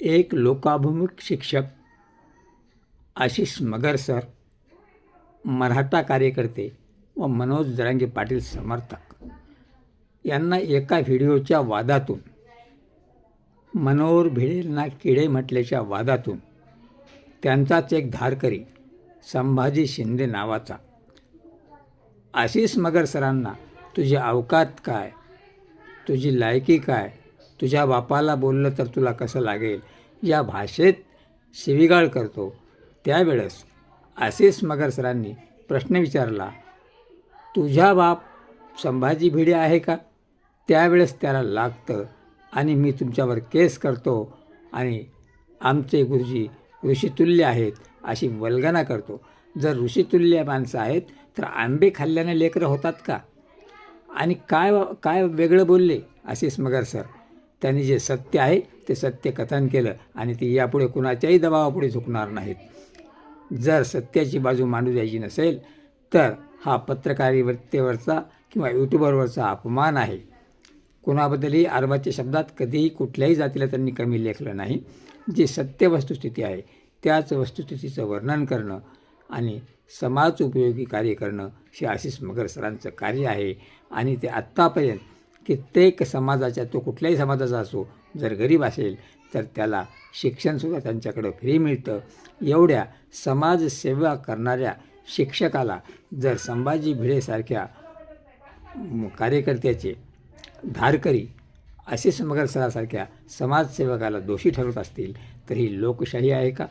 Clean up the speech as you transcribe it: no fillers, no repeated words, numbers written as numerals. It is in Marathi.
एक लोकाभिमुख शिक्षक आशिष मगर सर, मराठा कार्यकर्ते व मनोज जरांगे पाटील समर्थक यांना एका व्हिडिओच्या वादातून, मनोहर भिडेंना किडे म्हटल्याच्या वादातून त्यांचाच एक धारकरी संभाजी शिंदे नावाचा आशिष मगर सरांना तुझी अवकात काय, तुझी लायकी काय, तुझ्या बापाला बोललं तर तुला कसं लागेल या भाषेत शिवीगाळ करतो. त्यावेळेस आशिष मगर सरांनी प्रश्न विचारला, तुझा बाप संभाजी भिडे आहे का? त्यावेळेस त्याला लागतं आणि मी तुमच्यावर केस करतो आणि आमचे गुरुजी ऋषितुल्य आहेत अशी वल्गना करतो. जर ऋषितुल्य माणसं आहेत तर आंबे खाल्ल्याने लेकरं होतात का? आणि काय काय वेगळं बोलले आशिष मगर सर. त्यांनी जे सत्य आहे ते सत्य कथन केलं आणि ते यापुढे कुणाच्याही दबावापुढे झुकणार नाहीत. जर सत्याची बाजू मांडू द्यायची नसेल तर हा पत्रकारितेवरचा किंवा यूट्यूबवरचा अपमान आहे. कुणाबद्दलही आरबाच्या शब्दात कधीही कुठल्याही जातीला त्यांनी कमी लेखलं नाही. जी सत्य वस्तुस्थिती आहे त्याच वस्तुस्थितीचं वर्णन करणं आणि समाज उपयोगी कार्य करणं हे आशिष मगर सरांचं कार्य आहे. आणि ते आत्तापर्यंत कित्येक समाजाच्या, तो कुठल्याही समाजाचा असो, जर गरीब असेल तर त्याला शिक्षणसुद्धा त्यांच्याकडं फ्री मिळतं. एवढ्या समाजसेवा करणाऱ्या शिक्षकाला जर संभाजी भिडेसारख्या कार्यकर्त्याचे धारकरी आशिष मगर सरासारख्या समाजसेवकाला दोषी ठरवत असतील तर ही लोकशाही आहे का?